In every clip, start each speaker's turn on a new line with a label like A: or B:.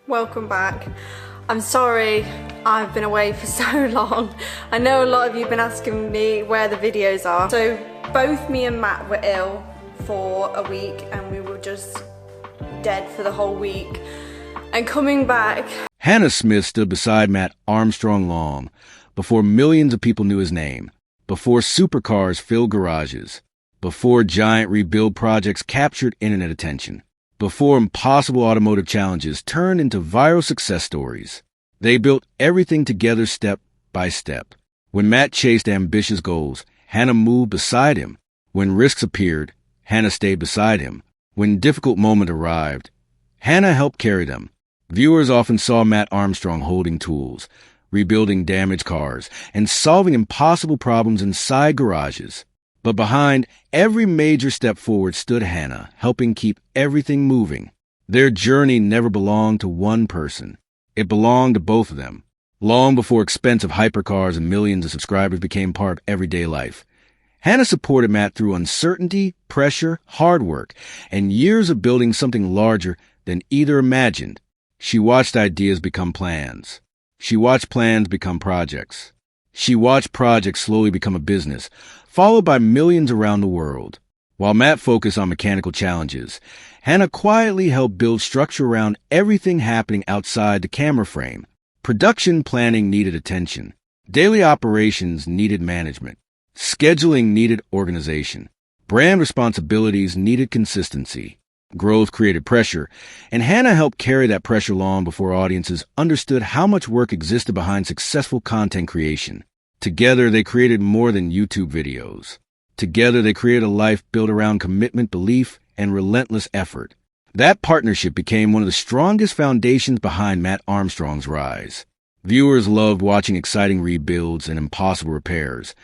A: Welcome back. I'm sorry I've been away for so long. I know a lot of you have been asking me where the videos are. So both me and Matt were ill for a week and we were just dead for the whole week. And coming back...
B: Hannah Smith stood beside Mat Armstrong long, before millions of people knew his name, before supercars filled garages, before giant rebuild projects captured internet attention, before impossible automotive challenges turned into viral success stories. They built everything together step by step. When Matt chased ambitious goals, Hannah moved beside him. When risks appeared, Hannah stayed beside him. When difficult moments arrived, Hannah helped carry them. Viewers often saw Mat Armstrong holding tools, rebuilding damaged cars, and solving impossible problems inside garages. But behind every major step forward stood Hannah, helping keep everything moving. Their journey never belonged to one person. It belonged to both of them. Long before expensive hypercars and millions of subscribers became part of everyday life, Hannah supported Matt through uncertainty, pressure, hard work, and years of building something larger than either imagined. She watched ideas become plans. She watched plans become projects. She watched projects slowly become a business, followed by millions around the world. While Matt focused on mechanical challenges, Hannah quietly helped build structure around everything happening outside the camera frame. Production planning needed attention. Daily operations needed management. Scheduling needed organization. Brand responsibilities needed consistency. Growth created pressure, and Hannah helped carry that pressure long before audiences understood how much work existed behind successful content creation. Together, they created more than YouTube videos. Together, they created a life built around commitment, belief, and relentless effort. That partnership became one of the strongest foundations behind Mat Armstrong's rise. Viewers loved watching exciting rebuilds and impossible repairs.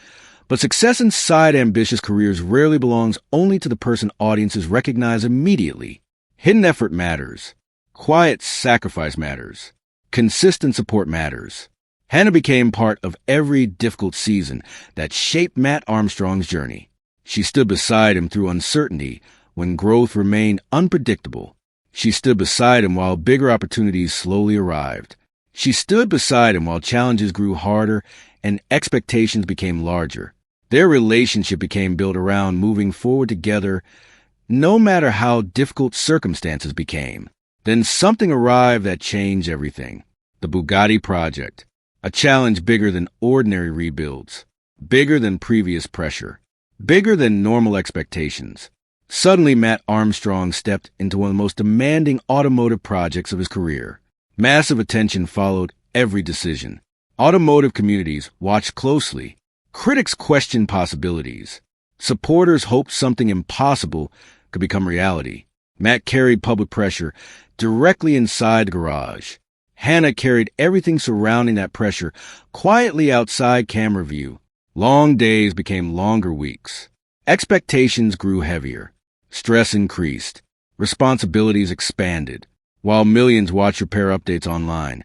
B: But success inside ambitious careers rarely belongs only to the person audiences recognize immediately. Hidden effort matters. Quiet sacrifice matters. Consistent support matters. Hannah became part of every difficult season that shaped Mat Armstrong's journey. She stood beside him through uncertainty when growth remained unpredictable. She stood beside him while bigger opportunities slowly arrived. She stood beside him while challenges grew harder and expectations became larger. Their relationship became built around moving forward together, no matter how difficult circumstances became. Then something arrived that changed everything. The Bugatti project. A challenge bigger than ordinary rebuilds. Bigger than previous pressure. Bigger than normal expectations. Suddenly, Mat Armstrong stepped into one of the most demanding automotive projects of his career. Massive attention followed every decision. Automotive communities watched closely. Critics questioned possibilities. Supporters hoped something impossible could become reality. Matt carried public pressure directly inside the garage. Hannah carried everything surrounding that pressure quietly outside camera view. Long days became longer weeks. Expectations grew heavier. Stress increased. Responsibilities expanded. While millions watched repair updates online,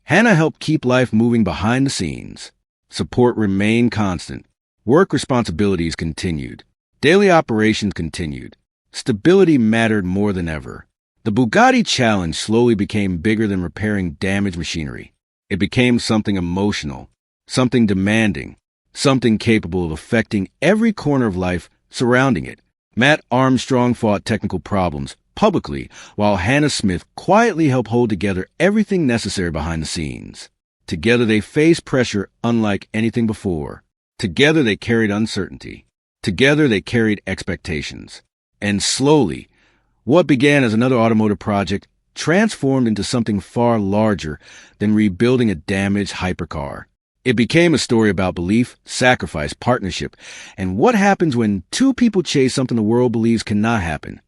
B: Hannah helped keep life moving behind the scenes. Support remained constant. Work responsibilities continued. Daily operations continued. Stability mattered more than ever. The Bugatti challenge slowly became bigger than repairing damaged machinery. It became something emotional, something demanding, something capable of affecting every corner of life surrounding it. Mat Armstrong fought technical problems publicly, while Hannah Smith quietly helped hold together everything necessary behind the scenes. Together they faced pressure unlike anything before. Together they carried uncertainty. Together they carried expectations. And slowly, what began as another automotive project transformed into something far larger than rebuilding a damaged hypercar. It became a story about belief, sacrifice, partnership, and what happens when two people chase something the world believes cannot happen.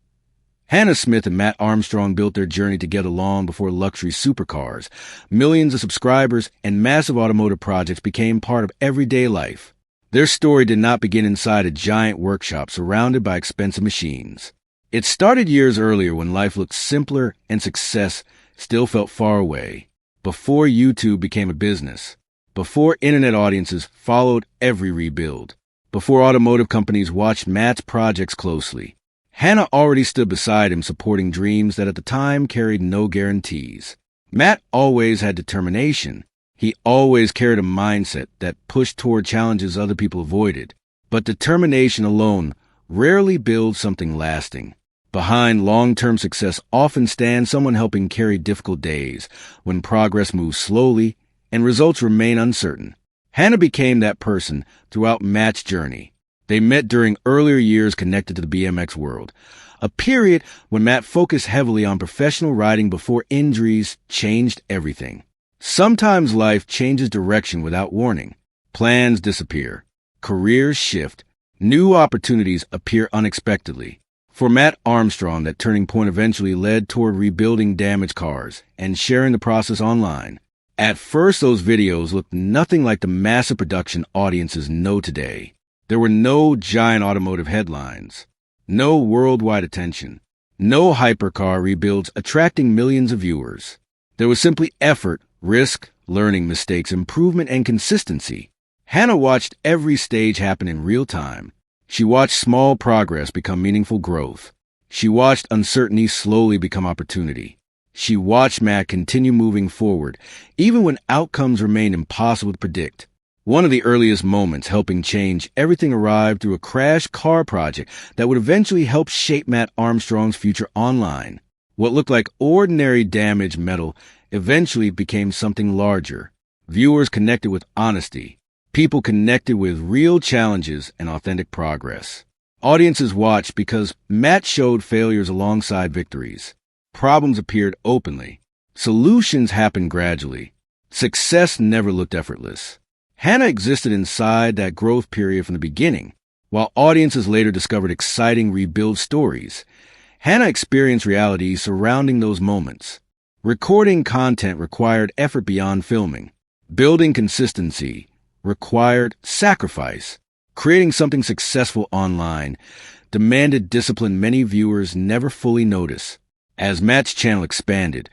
B: Hannah Smith and Mat Armstrong built their journey together long before luxury supercars. Millions of subscribers and massive automotive projects became part of everyday life. Their story did not begin inside a giant workshop surrounded by expensive machines. It started years earlier when life looked simpler and success still felt far away. Before YouTube became a business. Before internet audiences followed every rebuild. Before automotive companies watched Matt's projects closely. Hannah already stood beside him supporting dreams that at the time carried no guarantees. Matt always had determination. He always carried a mindset that pushed toward challenges other people avoided. But determination alone rarely builds something lasting. Behind long-term success often stands someone helping carry difficult days when progress moves slowly and results remain uncertain. Hannah became that person throughout Matt's journey. They met during earlier years connected to the BMX world, a period when Matt focused heavily on professional riding before injuries changed everything. Sometimes life changes direction without warning. Plans disappear. Careers shift. New opportunities appear unexpectedly. For Mat Armstrong, that turning point eventually led toward rebuilding damaged cars and sharing the process online. At first, those videos looked nothing like the massive production audiences know today. There were no giant automotive headlines, no worldwide attention, no hypercar rebuilds attracting millions of viewers. There was simply effort, risk, learning mistakes, improvement, and consistency. Hannah watched every stage happen in real time. She watched small progress become meaningful growth. She watched uncertainty slowly become opportunity. She watched Matt continue moving forward, even when outcomes remained impossible to predict. One of the earliest moments helping change everything arrived through a crash car project that would eventually help shape Mat Armstrong's future online. What looked like ordinary damaged metal eventually became something larger. Viewers connected with honesty. People connected with real challenges and authentic progress. Audiences watched because Matt showed failures alongside victories. Problems appeared openly. Solutions happened gradually. Success never looked effortless. Hannah existed inside that growth period from the beginning. While audiences later discovered exciting rebuild stories, Hannah experienced reality surrounding those moments. Recording content required effort beyond filming. Building consistency required sacrifice. Creating something successful online demanded discipline many viewers never fully notice. As Matt's channel expanded,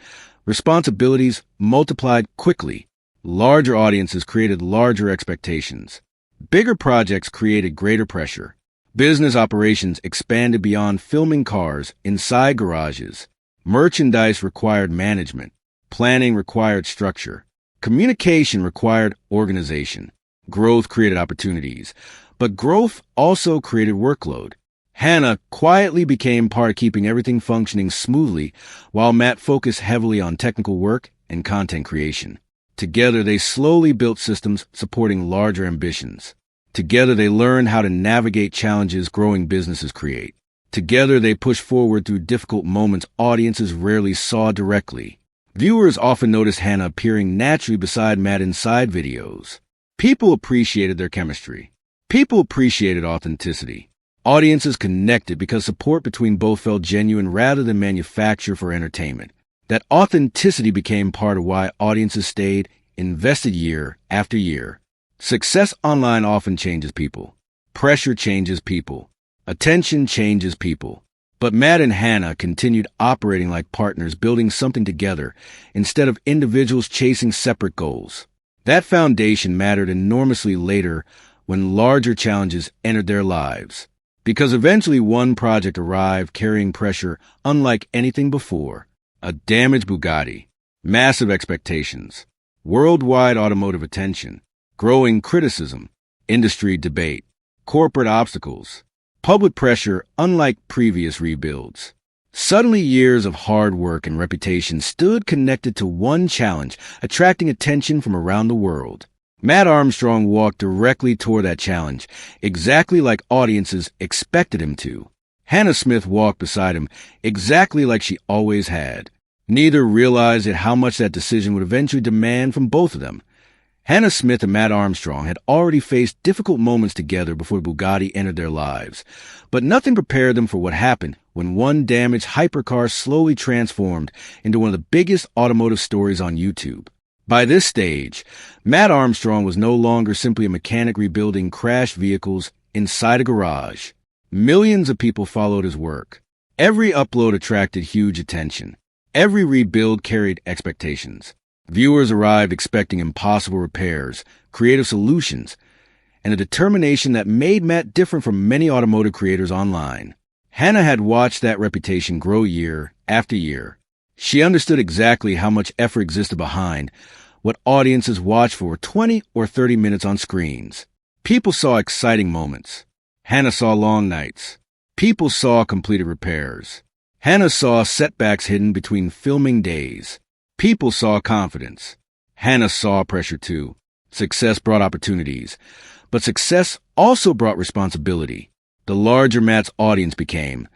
B: responsibilities multiplied quickly. Larger audiences created larger expectations. Bigger projects created greater pressure. Business operations expanded beyond filming cars inside garages. Merchandise required management. Planning required structure. Communication required organization. Growth created opportunities, but growth also created workload. Hannah quietly became part of keeping everything functioning smoothly, while Matt focused heavily on technical work and content creation. Together, they slowly built systems supporting larger ambitions. Together, they learned how to navigate challenges growing businesses create. Together, they pushed forward through difficult moments audiences rarely saw directly. Viewers often noticed Hannah appearing naturally beside Matt inside videos. People appreciated their chemistry. People appreciated authenticity. Audiences connected because support between both felt genuine rather than manufactured for entertainment. That authenticity became part of why audiences stayed invested year after year. Success online often changes people. Pressure changes people. Attention changes people. But Matt and Hannah continued operating like partners, building something together instead of individuals chasing separate goals. That foundation mattered enormously later when larger challenges entered their lives. Because eventually one project arrived carrying pressure unlike anything before. A damaged Bugatti, massive expectations, worldwide automotive attention, growing criticism, industry debate, corporate obstacles, public pressure unlike previous rebuilds. Suddenly years of hard work and reputation stood connected to one challenge, attracting attention from around the world. Mat Armstrong walked directly toward that challenge, exactly like audiences expected him to. Hannah Smith walked beside him, exactly like she always had. Neither realized yet how much that decision would eventually demand from both of them. Hannah Smith and Mat Armstrong had already faced difficult moments together before Bugatti entered their lives, but nothing prepared them for what happened when one damaged hypercar slowly transformed into one of the biggest automotive stories on YouTube. By this stage, Mat Armstrong was no longer simply a mechanic rebuilding crashed vehicles inside a garage. Millions of people followed his work. Every upload attracted huge attention. Every rebuild carried expectations. Viewers arrived expecting impossible repairs, creative solutions, and a determination that made Matt different from many automotive creators online. Hannah had watched that reputation grow year after year. She understood exactly how much effort existed behind what audiences watched for 20 or 30 minutes on screens. People saw exciting moments. Hannah saw long nights. People saw completed repairs. Hannah saw setbacks hidden between filming days. People saw confidence. Hannah saw pressure too. Success brought opportunities, but success also brought responsibility. The larger Mat's audience became,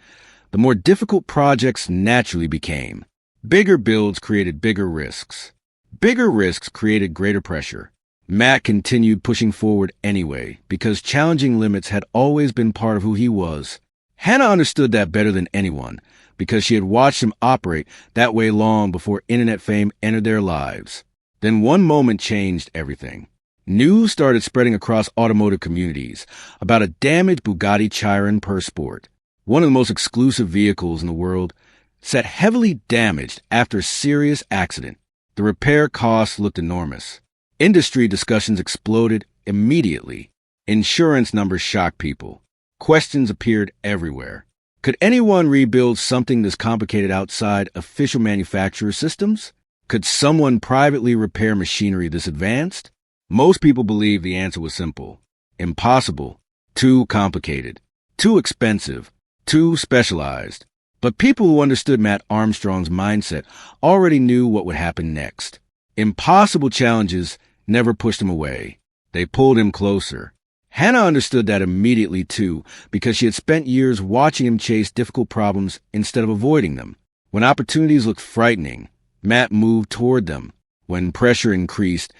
B: the more difficult projects naturally became. Bigger builds created bigger risks. Bigger risks created greater pressure. Mat continued pushing forward anyway, because challenging limits had always been part of who he was. Hannah understood that better than anyone, because she had watched him operate that way long before internet fame entered their lives. Then one moment changed everything. News started spreading across automotive communities about a damaged Bugatti Chiron per Sport, one of the most exclusive vehicles in the world, sat heavily damaged after a serious accident. The repair costs looked enormous. Industry discussions exploded immediately. Insurance numbers shocked people. Questions appeared everywhere. Could anyone rebuild something this complicated outside official manufacturer systems? Could someone privately repair machinery this advanced? Most people believed the answer was simple. Impossible. Too complicated. Too expensive. Too specialized. But people who understood Mat Armstrong's mindset already knew what would happen next. Impossible challenges never pushed him away. They pulled him closer. Hannah understood that immediately, too, because she had spent years watching him chase difficult problems instead of avoiding them. When opportunities looked frightening, Mat moved toward them. When pressure increased,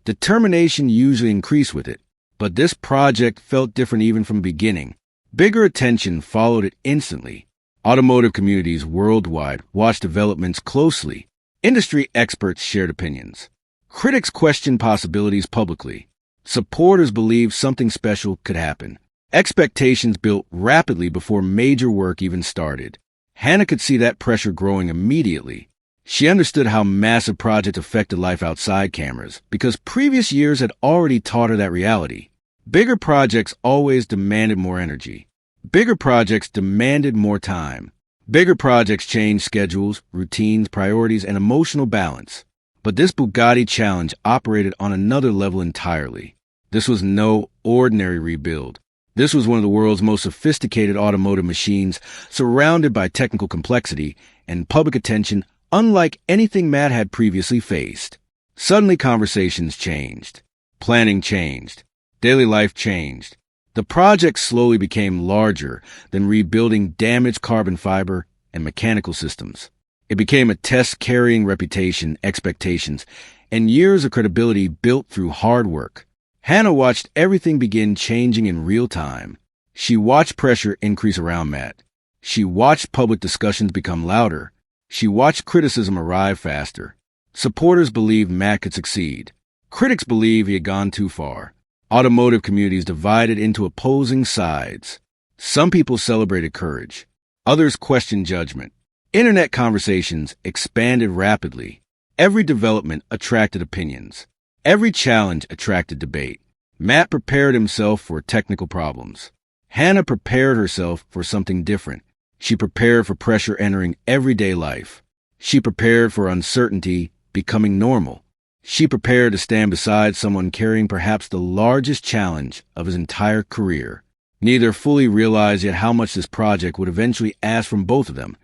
B: determination usually increased with it. But this project felt different even from the beginning. Bigger attention followed it instantly. Automotive communities worldwide watched developments closely. Industry experts shared opinions. Critics questioned possibilities publicly. Supporters believed something special could happen. Expectations built rapidly before major work even started. Hannah could see that pressure growing immediately. She understood how massive projects affected life outside cameras, because previous years had already taught her that reality. Bigger projects always demanded more energy. Bigger projects demanded more time. Bigger projects changed schedules, routines, priorities, and emotional balance. But this Bugatti challenge operated on another level entirely. This was no ordinary rebuild. This was one of the world's most sophisticated automotive machines, surrounded by technical complexity and public attention unlike anything Mat had previously faced. Suddenly conversations changed. Planning changed. Daily life changed. The project slowly became larger than rebuilding damaged carbon fiber and mechanical systems. It became a test carrying reputation, expectations, and years of credibility built through hard work. Hannah watched everything begin changing in real time. She watched pressure increase around Mat. She watched public discussions become louder. She watched criticism arrive faster. Supporters believed Mat could succeed. Critics believed he had gone too far. Automotive communities divided into opposing sides. Some people celebrated courage. Others questioned judgment. Internet conversations expanded rapidly. Every development attracted opinions. Every challenge attracted debate. Mat prepared himself for technical problems. Hannah prepared herself for something different. She prepared for pressure entering everyday life. She prepared for uncertainty becoming normal. She prepared to stand beside someone carrying perhaps the largest challenge of his entire career. Neither fully realized yet how much this project would eventually ask from both of them.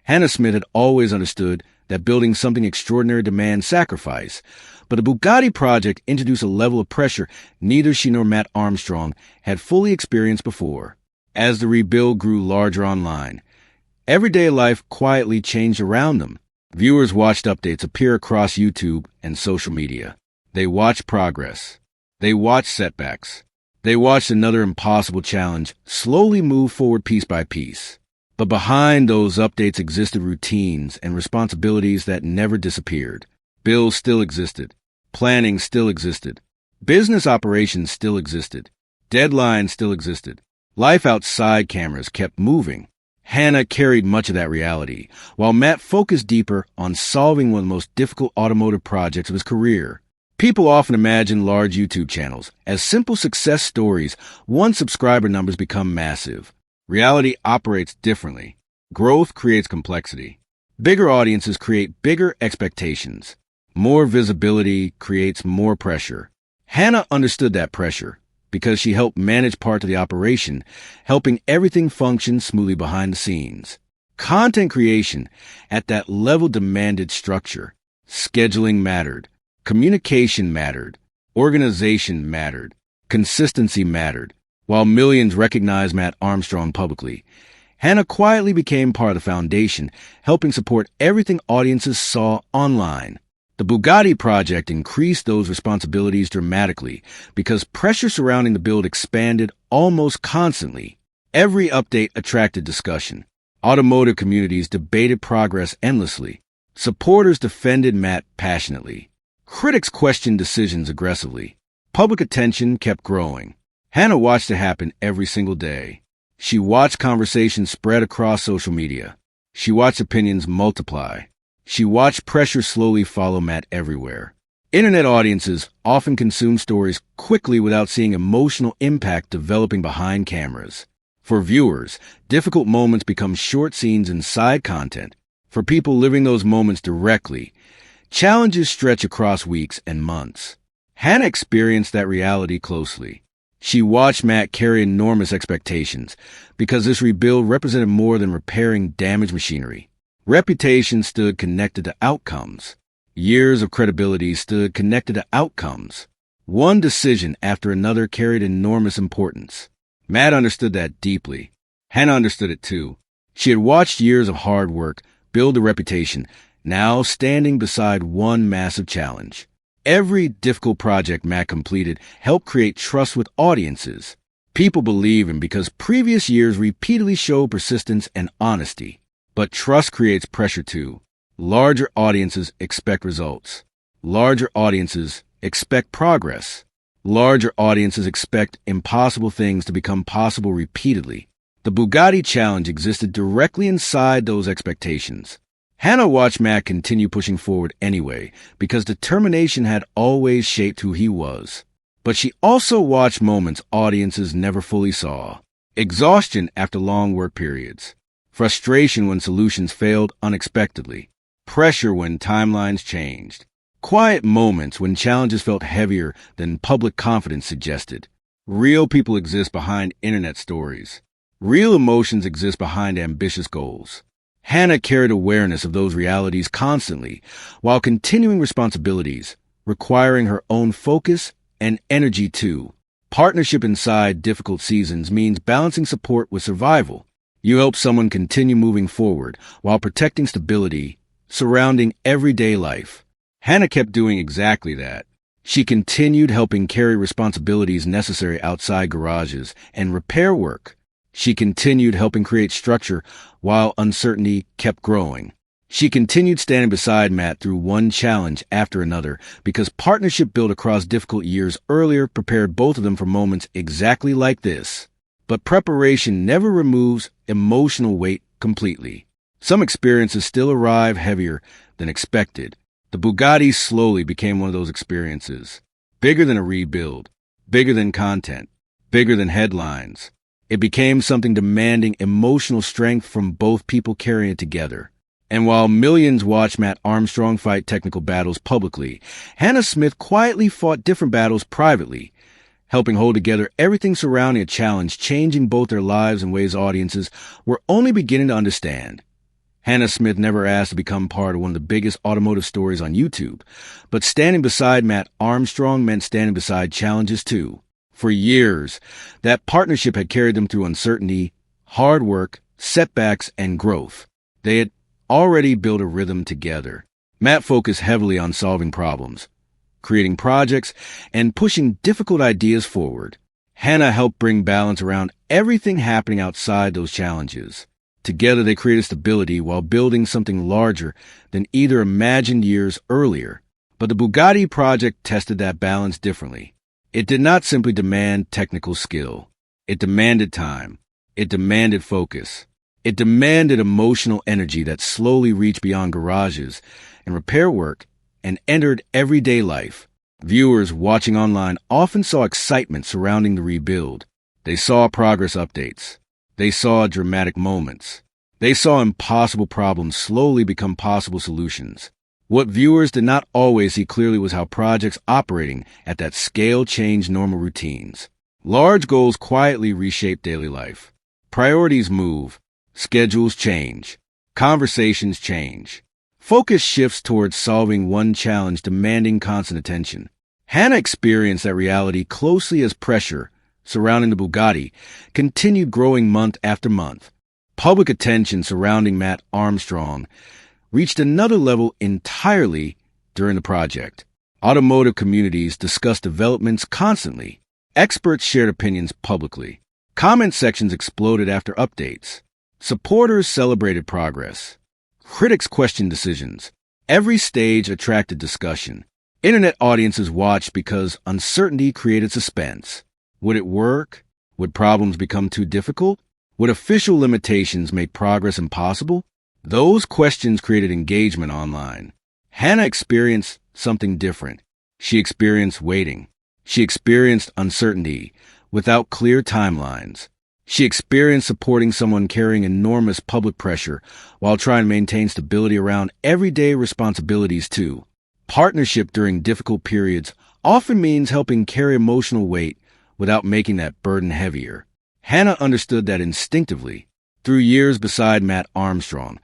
B: Hannah Smith had always understood that building something extraordinary demands sacrifice, but the Bugatti project introduced a level of pressure neither she nor Mat Armstrong had fully experienced before. As the rebuild grew larger online, everyday life quietly changed around them. Viewers watched updates appear across YouTube and social media. They watched progress. They watched setbacks. They watched another impossible challenge slowly move forward piece by piece. But behind those updates existed routines and responsibilities that never disappeared. Bills still existed. Planning still existed. Business operations still existed. Deadlines still existed. Life outside cameras kept moving. Hannah carried much of that reality, while Mat focused deeper on solving one of the most difficult automotive projects of his career. People often imagine large YouTube channels as simple success stories once subscriber numbers become massive. Reality operates differently. Growth creates complexity. Bigger audiences create bigger expectations. More visibility creates more pressure. Hannah understood that pressure because she helped manage part of the operation, helping everything function smoothly behind the scenes. Content creation at that level demanded structure. Scheduling mattered. Communication mattered. Organization mattered. Consistency mattered. While millions recognized Mat Armstrong publicly, Hannah quietly became part of the foundation, helping support everything audiences saw online. The Bugatti project increased those responsibilities dramatically because pressure surrounding the build expanded almost constantly. Every update attracted discussion. Automotive communities debated progress endlessly. Supporters defended Mat passionately. Critics questioned decisions aggressively. Public attention kept growing. Hannah watched it happen every single day. She watched conversations spread across social media. She watched opinions multiply. She watched pressure slowly follow Mat everywhere. Internet audiences often consume stories quickly without seeing emotional impact developing behind cameras. For viewers, difficult moments become short scenes and side content. For people living those moments directly, challenges stretch across weeks and months. Hannah experienced that reality closely. She watched Mat carry enormous expectations because this rebuild represented more than repairing damaged machinery. Reputation stood connected to outcomes. Years of credibility stood connected to outcomes. One decision after another carried enormous importance. Mat understood that deeply. Hannah understood it too. She had watched years of hard work build a reputation, now standing beside one massive challenge. Every difficult project Mat completed helped create trust with audiences. People believe him because previous years repeatedly showed persistence and honesty. But trust creates pressure too. Larger audiences expect results. Larger audiences expect progress. Larger audiences expect impossible things to become possible repeatedly. The Bugatti challenge existed directly inside those expectations. Hannah watched Mat continue pushing forward anyway, because determination had always shaped who he was. But she also watched moments audiences never fully saw. Exhaustion after long work periods. Frustration when solutions failed unexpectedly. Pressure when timelines changed. Quiet moments when challenges felt heavier than public confidence suggested. Real people exist behind internet stories. Real emotions exist behind ambitious goals. Hannah carried awareness of those realities constantly, while continuing responsibilities, requiring her own focus and energy too. Partnership inside difficult seasons means balancing support with survival. You help someone continue moving forward while protecting stability surrounding everyday life. Hannah kept doing exactly that. She continued helping carry responsibilities necessary outside garages and repair work. She continued helping create structure while uncertainty kept growing. She continued standing beside Mat through one challenge after another because partnership built across difficult years earlier prepared both of them for moments exactly like this. But preparation never removes emotional weight completely. Some experiences still arrive heavier than expected. The Bugatti slowly became one of those experiences. Bigger than a rebuild, bigger than content, bigger than headlines. It became something demanding emotional strength from both people carrying it together. And while millions watched Mat Armstrong fight technical battles publicly, Hannah Smith quietly fought different battles privately, helping hold together everything surrounding a challenge, changing both their lives in ways audiences were only beginning to understand. Hannah Smith never asked to become part of one of the biggest automotive stories on YouTube, but standing beside Mat Armstrong meant standing beside challenges too. For years, that partnership had carried them through uncertainty, hard work, setbacks, and growth. They had already built a rhythm together. Mat focused heavily on solving problems, creating projects, and pushing difficult ideas forward. Hannah helped bring balance around everything happening outside those challenges. Together, they created stability while building something larger than either imagined years earlier. But the Bugatti project tested that balance differently. It did not simply demand technical skill. It demanded time. It demanded focus. It demanded emotional energy that slowly reached beyond garages and repair work and entered everyday life. Viewers watching online often saw excitement surrounding the rebuild. They saw progress updates. They saw dramatic moments. They saw impossible problems slowly become possible solutions. What viewers did not always see clearly was how projects operating at that scale changed normal routines. Large goals quietly reshape daily life. Priorities move. Schedules change. Conversations change. Focus shifts towards solving one challenge demanding constant attention. Hannah experienced that reality closely as pressure surrounding the Bugatti continued growing month after month. Public attention surrounding Mat Armstrong reached another level entirely during the project. Automotive communities discussed developments constantly. Experts shared opinions publicly. Comment sections exploded after updates. Supporters celebrated progress. Critics questioned decisions. Every stage attracted discussion. Internet audiences watched because uncertainty created suspense. Would it work? Would problems become too difficult? Would official limitations make progress impossible? Those questions created engagement online. Hannah experienced something different. She experienced waiting. She experienced uncertainty without clear timelines. She experienced supporting someone carrying enormous public pressure while trying to maintain stability around everyday responsibilities too. Partnership during difficult periods often means helping carry emotional weight without making that burden heavier. Hannah understood that instinctively. Through years beside Mat Armstrong,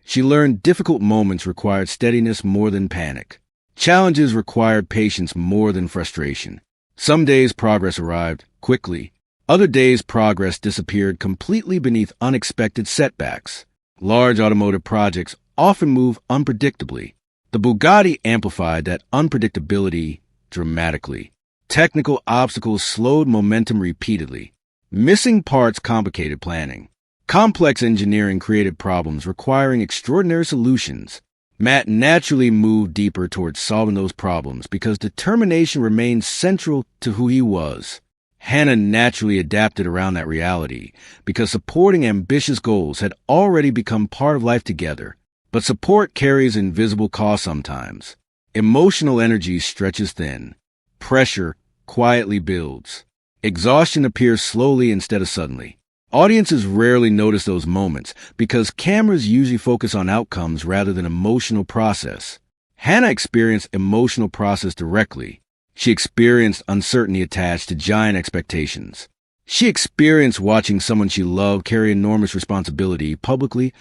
B: she learned difficult moments required steadiness more than panic. Challenges required patience more than frustration. Some days progress arrived quickly. Other days progress disappeared completely beneath unexpected setbacks. Large automotive projects often move unpredictably. The Bugatti amplified that unpredictability dramatically. Technical obstacles slowed momentum repeatedly. Missing parts complicated planning. Complex engineering created problems requiring extraordinary solutions. Mat naturally moved deeper towards solving those problems because determination remained central to who he was. Hannah naturally adapted around that reality because supporting ambitious goals had already become part of life together. But support carries invisible costs sometimes. Emotional energy stretches thin. Pressure quietly builds. Exhaustion appears slowly instead of suddenly. Audiences rarely notice those moments because cameras usually focus on outcomes rather than emotional process. Hannah experienced emotional process directly. She experienced uncertainty attached to giant expectations. She experienced watching someone she loved carry enormous responsibility publicly